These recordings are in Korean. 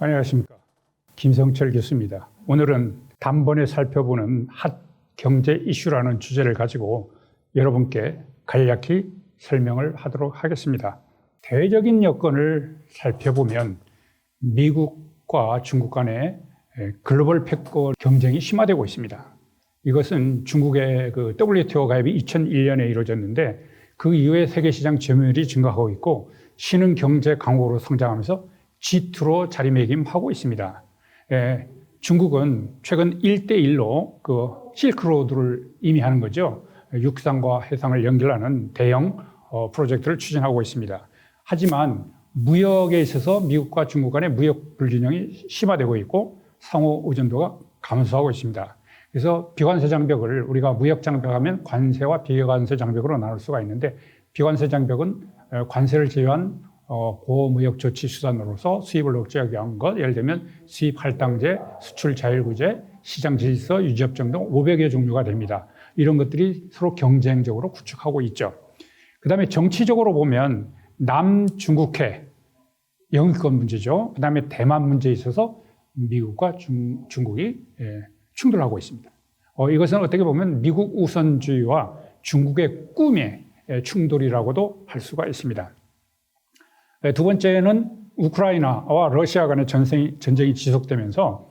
안녕하십니까. 김성철 교수입니다. 오늘은 단번에 살펴보는 핫 경제 이슈라는 주제를 가지고 여러분께 간략히 설명을 하도록 하겠습니다. 대외적인 여건을 살펴보면 미국과 중국 간의 글로벌 패권 경쟁이 심화되고 있습니다. 이것은 중국의 그 WTO 가입이 2001년에 이루어졌는데 그 이후에 세계시장 점유율이 증가하고 있고 신흥 경제 강국으로 성장하면서 G2로 자리매김하고 있습니다. 중국은 최근 1대1로 그 실크로드를 이미 하는 거죠. 육상과 해상을 연결하는 대형 프로젝트를 추진하고 있습니다. 하지만 무역에 있어서 미국과 중국 간의 무역 불균형이 심화되고 있고 상호 의존도가 감소하고 있습니다. 그래서 비관세 장벽을 우리가 무역 장벽하면 관세와 비관세 장벽으로 나눌 수가 있는데 비관세 장벽은 관세를 제외한 고무역 조치 수단으로서 수입을 억제하기 위한 것, 예를 들면 수입 할당제, 수출 자율구제, 시장 질서 유지협정 등 500여 종류가 됩니다. 이런 것들이 서로 경쟁적으로 구축하고 있죠. 그 다음에 정치적으로 보면 남중국해, 영유권 문제죠. 그 다음에 대만 문제에 있어서 미국과 중국이 충돌하고 있습니다. 이것은 어떻게 보면 미국 우선주의와 중국의 꿈의 충돌이라고도 할 수가 있습니다. 두 번째는 우크라이나와 러시아 간의 전쟁이 지속되면서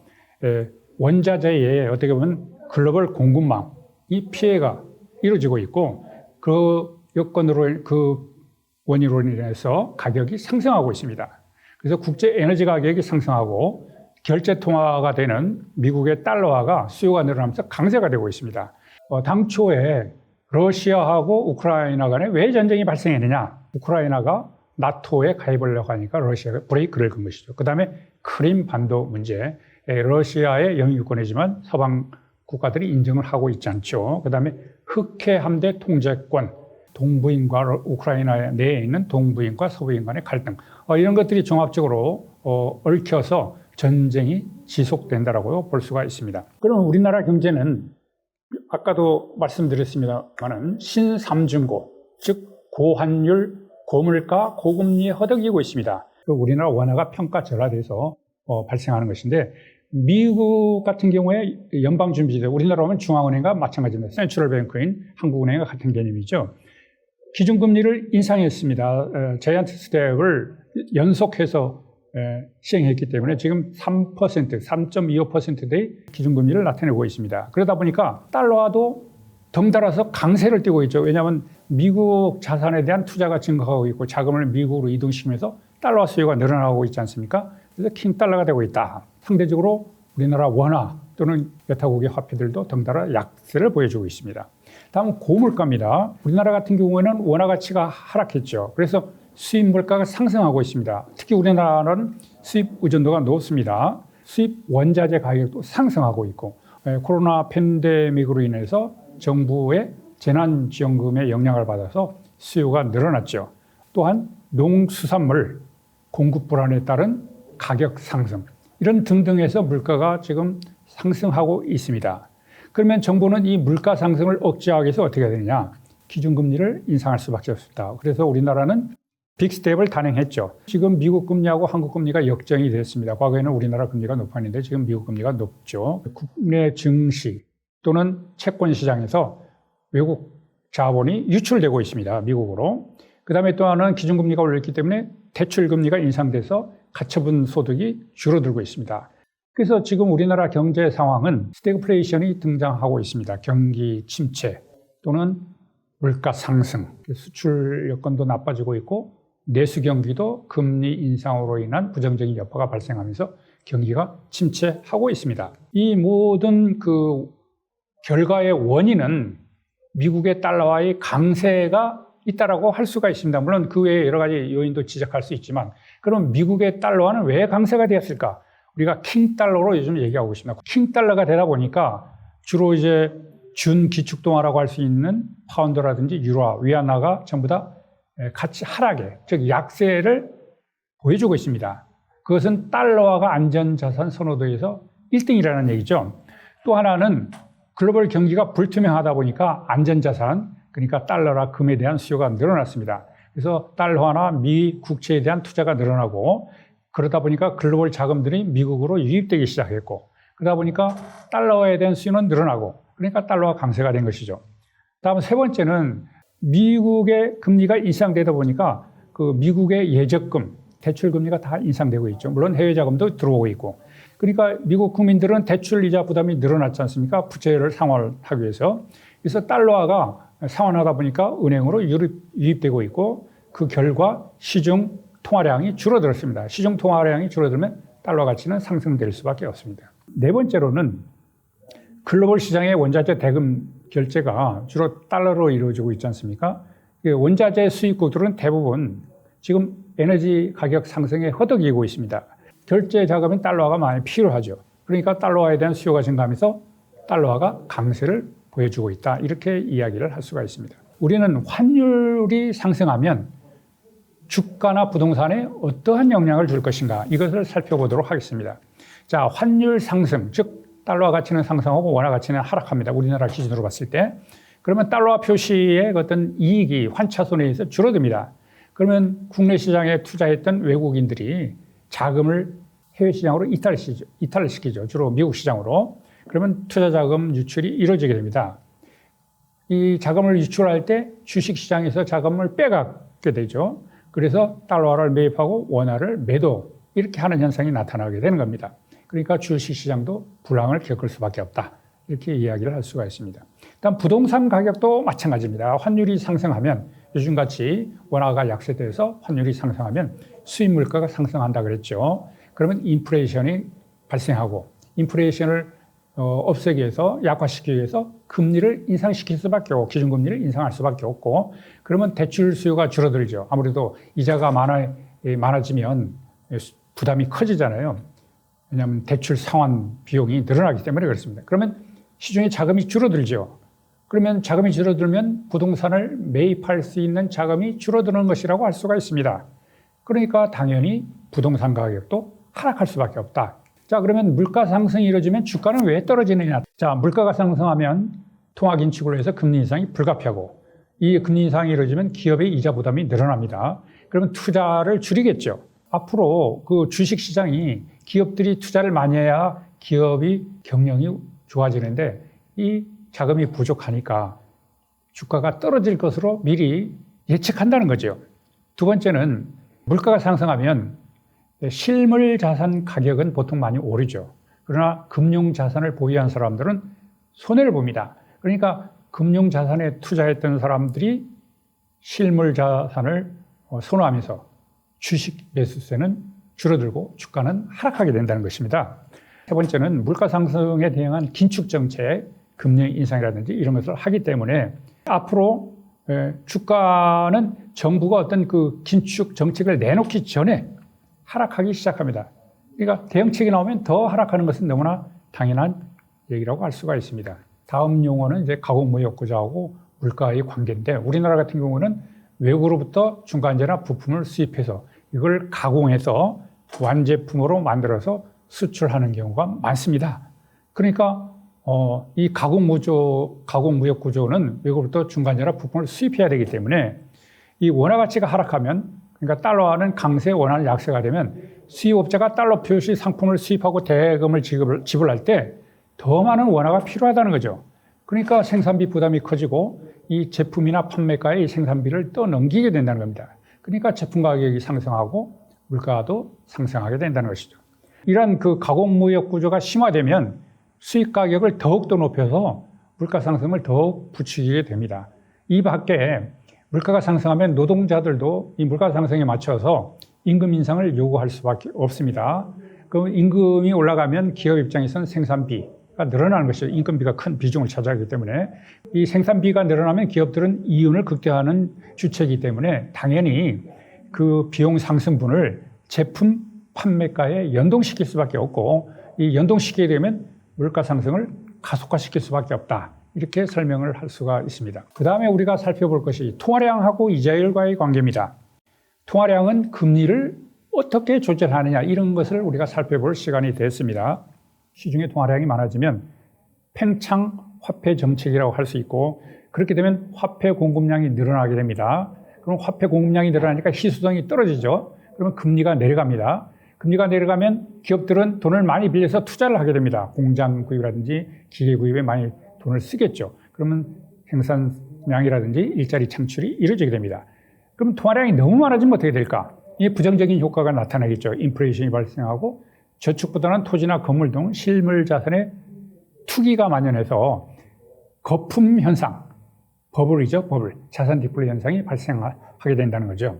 원자재의 어떻게 보면 글로벌 공급망이 피해가 이루어지고 있고 그 여건으로 그 원인으로 인해서 가격이 상승하고 있습니다. 그래서 국제 에너지 가격이 상승하고 결제 통화가 되는 미국의 달러화가 수요가 늘어나면서 강세가 되고 있습니다. 당초에 러시아하고 우크라이나 간에 왜 전쟁이 발생했느냐? 우크라이나가 나토에 가입을 하려고 하니까 러시아가 브레이크를 건 것이죠. 그 다음에 크림 반도 문제, 러시아의 영유권이지만 서방 국가들이 인정을 하고 있지 않죠. 그 다음에 흑해 함대 통제권, 동부인과 우크라이나 내에 있는 동부인과 서부인 간의 갈등, 이런 것들이 종합적으로 얽혀서 전쟁이 지속된다라고 볼 수가 있습니다. 그럼 우리나라 경제는 아까도 말씀드렸습니다만은 신삼중고, 즉 고환율, 고물가, 고금리에 허덕이고 있습니다. 우리나라 원화가 평가절하돼서 발생하는 것인데 미국 같은 경우에 연방준비제, 우리나라 하면 중앙은행과 마찬가지입니다. 센트럴뱅크인 한국은행과 같은 개념이죠. 기준금리를 인상했습니다. 자이언트 스텝을 연속해서 시행했기 때문에 지금 3%, 3.25%대의 기준금리를 나타내고 있습니다. 그러다 보니까 달러화도 덩달아서 강세를 띠고 있죠. 왜냐하면 미국 자산에 대한 투자가 증가하고 있고 자금을 미국으로 이동시키면서 달러화 수요가 늘어나고 있지 않습니까? 그래서 킹달러가 되고 있다. 상대적으로 우리나라 원화 또는 여타국의 화폐들도 덩달아 약세를 보여주고 있습니다. 다음은 고물가입니다. 우리나라 같은 경우에는 원화 가치가 하락했죠. 그래서 수입 물가가 상승하고 있습니다. 특히 우리나라는 수입 의존도가 높습니다. 수입 원자재 가격도 상승하고 있고 코로나 팬데믹으로 인해서 정부의 재난지원금의 영향을 받아서 수요가 늘어났죠. 또한 농수산물 공급 불안에 따른 가격 상승, 이런 등등해서 물가가 지금 상승하고 있습니다. 그러면 정부는 이 물가 상승을 억제하기 위해서 어떻게 해야 되느냐? 기준금리를 인상할 수밖에 없습니다. 그래서 우리나라는 빅스텝을 단행했죠. 지금 미국 금리하고 한국 금리가 역전이 됐습니다. 과거에는 우리나라 금리가 높았는데 지금 미국 금리가 높죠. 국내 증시 또는 채권 시장에서 외국 자본이 유출되고 있습니다. 미국으로. 그 다음에 또 하나는 기준금리가 올랐기 때문에 대출금리가 인상돼서 가처분 소득이 줄어들고 있습니다. 그래서 지금 우리나라 경제 상황은 스태그플레이션이 등장하고 있습니다. 경기 침체 또는 물가 상승, 수출 여건도 나빠지고 있고 내수 경기도 금리 인상으로 인한 부정적인 여파가 발생하면서 경기가 침체하고 있습니다. 이 모든 그 결과의 원인은 미국의 달러화의 강세가 있다라고 할 수가 있습니다. 물론 그 외에 여러 가지 요인도 지적할 수 있지만 그럼 미국의 달러화는 왜 강세가 되었을까? 우리가 킹달러로 요즘 얘기하고 있습니다. 킹달러가 되다 보니까 주로 이제 준기축통화라고 할 수 있는 파운드라든지 유로화, 위안화가 전부 다 같이 하락에, 즉 약세를 보여주고 있습니다. 그것은 달러화가 안전자산 선호도에서 1등이라는 얘기죠. 또 하나는 글로벌 경기가 불투명하다 보니까 안전자산, 그러니까 달러나 금에 대한 수요가 늘어났습니다. 그래서 달러화나 미 국채에 대한 투자가 늘어나고 그러다 보니까 글로벌 자금들이 미국으로 유입되기 시작했고, 그러다 보니까 달러에 대한 수요는 늘어나고, 그러니까 달러가 강세가 된 것이죠. 다음 세 번째는 미국의 금리가 인상되다 보니까 그 미국의 예적금, 대출 금리가 다 인상되고 있죠. 물론 해외 자금도 들어오고 있고. 그러니까 미국 국민들은 대출 이자 부담이 늘어났지 않습니까? 부채를 상환하기 위해서. 그래서 달러화가 상환하다 보니까 은행으로 유입되고 있고, 그 결과 시중 통화량이 줄어들었습니다. 시중 통화량이 줄어들면 달러 가치는 상승될 수밖에 없습니다. 네 번째로는 글로벌 시장의 원자재 대금 결제가 주로 달러로 이루어지고 있지 않습니까? 원자재 수입국들은 대부분 지금 에너지 가격 상승에 허덕이고 있습니다. 결제 자금인 달러화가 많이 필요하죠. 그러니까 달러화에 대한 수요가 증가하면서 달러화가 강세를 보여주고 있다. 이렇게 이야기를 할 수가 있습니다. 우리는 환율이 상승하면 주가나 부동산에 어떠한 영향을 줄 것인가, 이것을 살펴보도록 하겠습니다. 자, 환율 상승, 즉 달러 가치는 상승하고 원화 가치는 하락합니다. 우리나라 기준으로 봤을 때. 그러면 달러 표시의 어떤 이익이 환차손에 의해서 줄어듭니다. 그러면 국내 시장에 투자했던 외국인들이 자금을 해외 시장으로 이탈을 시키죠. 주로 미국 시장으로. 그러면 투자 자금 유출이 이루어지게 됩니다. 이 자금을 유출할 때 주식 시장에서 자금을 빼가게 되죠. 그래서 달러화를 매입하고 원화를 매도, 이렇게 하는 현상이 나타나게 되는 겁니다. 그러니까 주식 시장도 불황을 겪을 수밖에 없다. 이렇게 이야기를 할 수가 있습니다. 일단 부동산 가격도 마찬가지입니다. 환율이 상승하면, 요즘같이 원화가 약세돼서 환율이 상승하면 수입 물가가 상승한다 그랬죠. 그러면 인플레이션이 발생하고, 인플레이션을 없애기 위해서, 약화시키기 위해서 금리를 인상시킬 수밖에 없고, 기준금리를 인상할 수밖에 없고, 그러면 대출 수요가 줄어들죠. 아무래도 이자가 많아지면 부담이 커지잖아요. 왜냐하면 대출 상환 비용이 늘어나기 때문에 그렇습니다. 그러면 시중에 자금이 줄어들죠. 그러면 자금이 줄어들면 부동산을 매입할 수 있는 자금이 줄어드는 것이라고 할 수가 있습니다. 그러니까 당연히 부동산 가격도 하락할 수밖에 없다. 자, 그러면 물가 상승이 이루어지면 주가는 왜 떨어지느냐? 자, 물가가 상승하면 통화 긴축으로 해서 금리 인상이 불가피하고, 이 금리 인상이 이루어지면 기업의 이자 부담이 늘어납니다. 그러면 투자를 줄이겠죠. 앞으로 그 주식 시장이 기업들이 투자를 많이 해야 기업이 경영이 좋아지는데, 이 자금이 부족하니까 주가가 떨어질 것으로 미리 예측한다는 거죠. 두 번째는 물가가 상승하면 실물 자산 가격은 보통 많이 오르죠. 그러나 금융 자산을 보유한 사람들은 손해를 봅니다. 그러니까 금융 자산에 투자했던 사람들이 실물 자산을 선호하면서 주식 매수세는 줄어들고 주가는 하락하게 된다는 것입니다. 세 번째는 물가 상승에 대응한 긴축 정책, 금리 인상이라든지 이런 것을 하기 때문에 앞으로 주가는 정부가 어떤 그 긴축 정책을 내놓기 전에 하락하기 시작합니다. 그러니까 대응책이 나오면 더 하락하는 것은 너무나 당연한 얘기라고 할 수가 있습니다. 다음 용어는 이제 가공무역구조하고 물가의 관계인데, 우리나라 같은 경우는 외국으로부터 중간재나 부품을 수입해서 이걸 가공해서 완제품으로 만들어서 수출하는 경우가 많습니다. 그러니까 이 가공무역 구조는 외국으로부터 중간재나 부품을 수입해야 되기 때문에 이 원화 가치가 하락하면, 그러니까 달러화는 강세, 원화는 약세가 되면 수입업자가 달러 표시 상품을 수입하고 대금을 지불할 때 더 많은 원화가 필요하다는 거죠. 그러니까 생산비 부담이 커지고 이 제품이나 판매가의 생산비를 떠넘기게 된다는 겁니다. 그러니까 제품 가격이 상승하고 물가도 상승하게 된다는 것이죠. 이런 그 가공무역 구조가 심화되면 수입 가격을 더욱더 높여서 물가 상승을 더욱 부추기게 됩니다. 이 밖에 물가가 상승하면 노동자들도 이 물가 상승에 맞춰서 임금 인상을 요구할 수밖에 없습니다. 그 임금이 올라가면 기업 입장에서는 생산비가 늘어나는 것이죠. 인건비가 큰 비중을 차지하기 때문에 이 생산비가 늘어나면 기업들은 이윤을 극대화하는 주체이기 때문에 당연히 그 비용 상승분을 제품 판매가에 연동시킬 수밖에 없고, 이 연동시키게 되면 물가 상승을 가속화시킬 수밖에 없다. 이렇게 설명을 할 수가 있습니다. 그 다음에 우리가 살펴볼 것이 통화량하고 이자율과의 관계입니다. 통화량은 금리를 어떻게 조절하느냐, 이런 것을 우리가 살펴볼 시간이 됐습니다. 시중에 통화량이 많아지면 팽창 화폐 정책이라고 할 수 있고, 그렇게 되면 화폐 공급량이 늘어나게 됩니다. 그럼 화폐 공급량이 늘어나니까 희소성이 떨어지죠. 그러면 금리가 내려갑니다. 금리가 내려가면 기업들은 돈을 많이 빌려서 투자를 하게 됩니다. 공장 구입이라든지 기계 구입에 많이 돈을 쓰겠죠. 그러면 생산량이라든지 일자리 창출이 이루어지게 됩니다. 그럼 통화량이 너무 많아지면 어떻게 될까? 이 부정적인 효과가 나타나겠죠. 인플레이션이 발생하고 저축보다는 토지나 건물 등 실물 자산의 투기가 만연해서 거품 현상, 버블이죠, 버블. 자산 디플레 현상이 발생하게 된다는 거죠.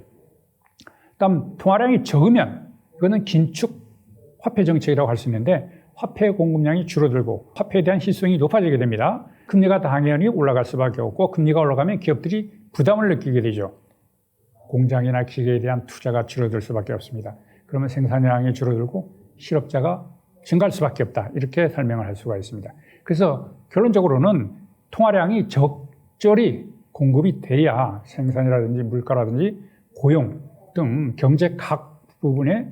다음, 통화량이 적으면 이거는 긴축 화폐 정책이라고 할 수 있는데 화폐 공급량이 줄어들고 화폐에 대한 희소성이 높아지게 됩니다. 금리가 당연히 올라갈 수밖에 없고 금리가 올라가면 기업들이 부담을 느끼게 되죠. 공장이나 기계에 대한 투자가 줄어들 수밖에 없습니다. 그러면 생산량이 줄어들고 실업자가 증가할 수밖에 없다. 이렇게 설명을 할 수가 있습니다. 그래서 결론적으로는 통화량이 적절히 공급이 돼야 생산이라든지 물가라든지 고용 등 경제 각 부분에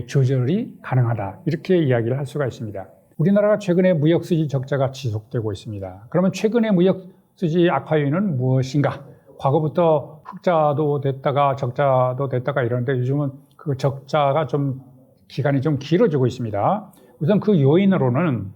조절이 가능하다. 이렇게 이야기를 할 수가 있습니다. 우리나라가 최근에 무역수지 적자가 지속되고 있습니다. 그러면 최근에 무역수지 악화 요인은 무엇인가? 과거부터 흑자도 됐다가 적자도 됐다가 이러는데 요즘은 그 적자가 좀 기간이 좀 길어지고 있습니다. 우선 그 요인으로는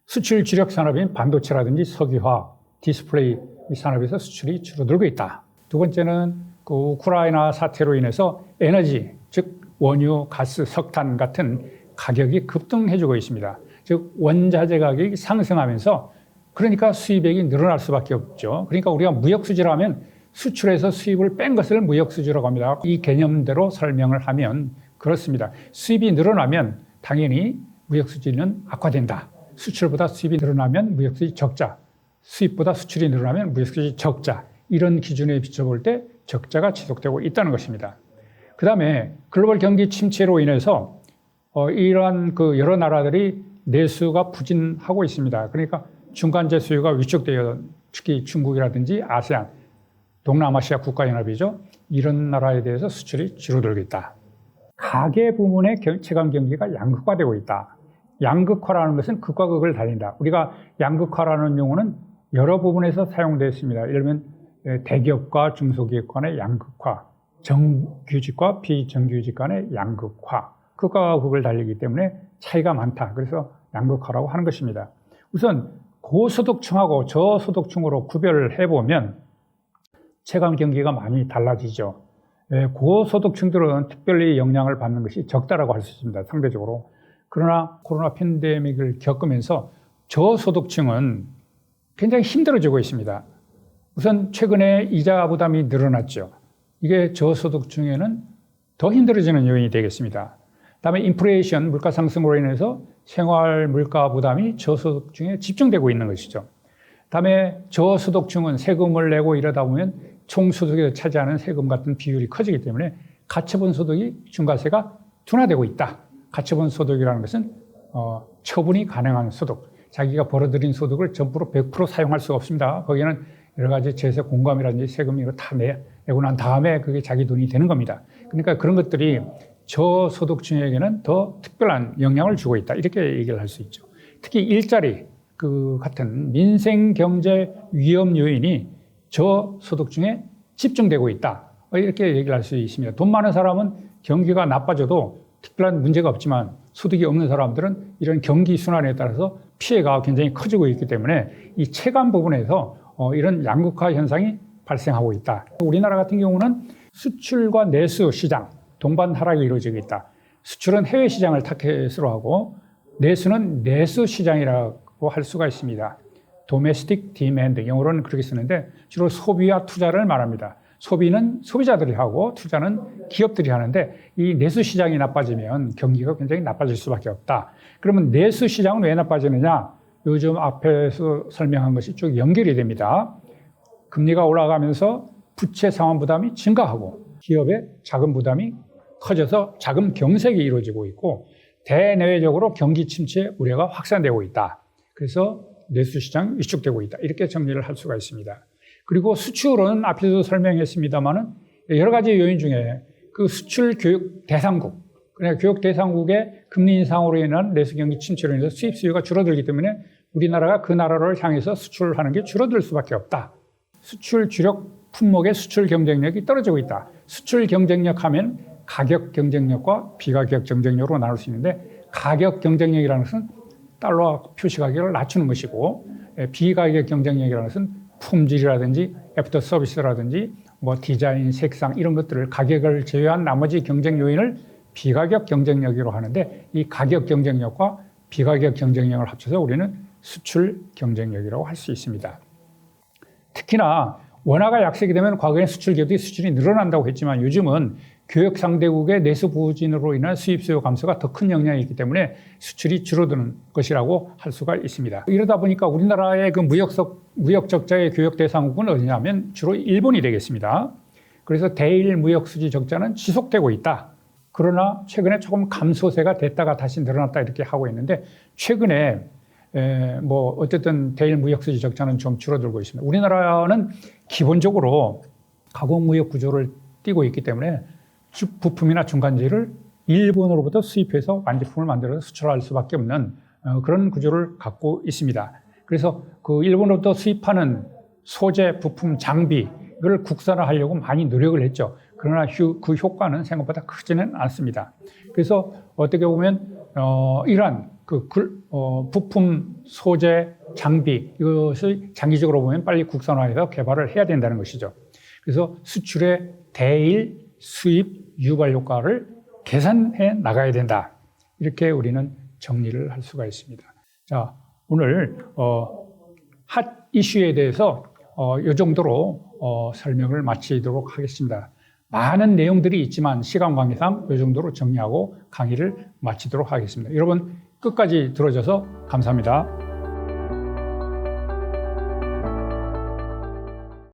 수출 주력 산업인 반도체라든지 석유화학, 디스플레이 산업에서 수출이 줄어들고 있다. 두 번째는 그 우크라이나 사태로 인해서 에너지, 즉 원유, 가스, 석탄 같은 가격이 급등해주고 있습니다. 즉 원자재 가격이 상승하면서 그러니까 수입액이 늘어날 수밖에 없죠. 그러니까 우리가 무역수지를 하면 수출해서 수입을 뺀 것을 무역수지라고 합니다. 이 개념대로 설명을 하면 그렇습니다. 수입이 늘어나면 당연히 무역수지는 악화된다. 수출보다 수입이 늘어나면 무역수지 적자, 수입보다 수출이 늘어나면 무역수지 적자, 이런 기준에 비춰볼 때 적자가 지속되고 있다는 것입니다. 그 다음에 글로벌 경기 침체로 인해서 이러한 그 여러 나라들이 내수가 부진하고 있습니다. 그러니까 중간재 수요가 위축되어 특히 중국이라든지 아세안, 동남아시아 국가연합이죠. 이런 나라에 대해서 수출이 줄어들고 있다. 가계 부문의 체감 경기가 양극화되고 있다. 양극화라는 것은 극과 극을 달린다. 우리가 양극화라는 용어는 여러 부분에서 사용되어 있습니다. 예를 들면 대기업과 중소기업 간의 양극화, 정규직 비정규직 간의 양극화, 극과 극을 달리기 때문에 차이가 많다. 그래서 양극화라고 하는 것입니다. 우선 고소득층하고 저소득층으로 구별을 해보면 체감 경기가 많이 달라지죠. 고소득층들은 특별히 영향을 받는 것이 적다라고 할 수 있습니다. 상대적으로. 그러나 코로나 팬데믹을 겪으면서 저소득층은 굉장히 힘들어지고 있습니다. 우선 최근에 이자 부담이 늘어났죠. 이게 저소득층에는 더 힘들어지는 요인이 되겠습니다. 다음에 인플레이션, 물가 상승으로 인해서 생활 물가 부담이 저소득층에 집중되고 있는 것이죠. 다음에 저소득층은 세금을 내고 이러다 보면 총소득에서 차지하는 세금 같은 비율이 커지기 때문에 가처분 소득이 중과세가 둔화되고 있다. 가처분 소득이라는 것은 처분이 가능한 소득. 자기가 벌어들인 소득을 전부로 100% 사용할 수가 없습니다. 거기에는 여러 가지 제세 공감이라든지 세금 이거 다 내고 난 다음에 그게 자기 돈이 되는 겁니다. 그러니까 그런 것들이 저소득층에게는 더 특별한 영향을 주고 있다. 이렇게 얘기를 할 수 있죠. 특히 일자리 그 같은 민생 경제 위험 요인이 저소득층에 집중되고 있다. 이렇게 얘기를 할 수 있습니다. 돈 많은 사람은 경기가 나빠져도 특별한 문제가 없지만 소득이 없는 사람들은 이런 경기 순환에 따라서 피해가 굉장히 커지고 있기 때문에 이 체감 부분에서 이런 양극화 현상이 발생하고 있다. 우리나라 같은 경우는 수출과 내수 시장 동반 하락이 이루어지고 있다. 수출은 해외 시장을 타켓으로 하고 내수는 내수 시장이라고 할 수가 있습니다. Domestic demand, 영어로는 그렇게 쓰는데 주로 소비와 투자를 말합니다. 소비는 소비자들이 하고 투자는 기업들이 하는데 이 내수 시장이 나빠지면 경기가 굉장히 나빠질 수밖에 없다. 그러면 내수 시장은 왜 나빠지느냐? 요즘 앞에서 설명한 것이 쭉 연결이 됩니다. 금리가 올라가면서 부채 상환 부담이 증가하고 기업의 자금 부담이 커져서 자금 경색이 이루어지고 있고 대내외적으로 경기 침체 우려가 확산되고 있다. 그래서 내수 시장이 위축되고 있다. 이렇게 정리를 할 수가 있습니다. 그리고 수출은 앞에서도 설명했습니다만은 여러 가지 요인 중에 그 수출 교육 대상국, 그러니까 교육 대상국의 금리 인상으로 인한 내수 경기 침체로 인해서 수입 수요가 줄어들기 때문에 우리나라가 그 나라를 향해서 수출을 하는 게 줄어들 수밖에 없다. 수출 주력 품목의 수출 경쟁력이 떨어지고 있다. 수출 경쟁력 하면 가격 경쟁력과 비가격 경쟁력으로 나눌 수 있는데, 가격 경쟁력이라는 것은 달러 표시 가격을 낮추는 것이고, 비가격 경쟁력이라는 것은 품질이라든지 애프터 서비스라든지 뭐 디자인, 색상 이런 것들을 가격을 제외한 나머지 경쟁 요인을 비가격 경쟁력으로 하는데, 이 가격 경쟁력과 비가격 경쟁력을 합쳐서 우리는 수출 경쟁력이라고 할 수 있습니다. 특히나 원화가 약세게 되면 과거엔 수출 기업들이 수출이 늘어난다고 했지만 요즘은 교역 상대국의 내수 부진으로 인한 수입 수요 감소가 더 큰 영향이 있기 때문에 수출이 줄어드는 것이라고 할 수가 있습니다. 이러다 보니까 우리나라의 그 무역 적자의 교역 대상국은 어디냐면 주로 일본이 되겠습니다. 그래서 대일 무역 수지 적자는 지속되고 있다. 그러나 최근에 조금 감소세가 됐다가 다시 늘어났다 이렇게 하고 있는데, 최근에 뭐 어쨌든 대일 무역 수지 적자는 좀 줄어들고 있습니다. 우리나라는 기본적으로 가공 무역 구조를 띠고 있기 때문에 부품이나 중간재를 일본으로부터 수입해서 완제품을 만들어서 수출할 수밖에 없는 그런 구조를 갖고 있습니다. 그래서 그 일본으로부터 수입하는 소재, 부품, 장비 이걸 국산화하려고 많이 노력을 했죠. 그러나 그 효과는 생각보다 크지는 않습니다. 그래서 어떻게 보면 이러한 부품, 소재, 장비 이것을 장기적으로 보면 빨리 국산화해서 개발을 해야 된다는 것이죠. 그래서 수출의 대일 수입 유발 효과를 계산해 나가야 된다. 이렇게 우리는 정리를 할 수가 있습니다. 자, 오늘 핫 이슈에 대해서 이 정도로 설명을 마치도록 하겠습니다. 많은 내용들이 있지만 시간 관계상 이 정도로 정리하고 강의를 마치도록 하겠습니다. 여러분 끝까지 들어줘서 감사합니다.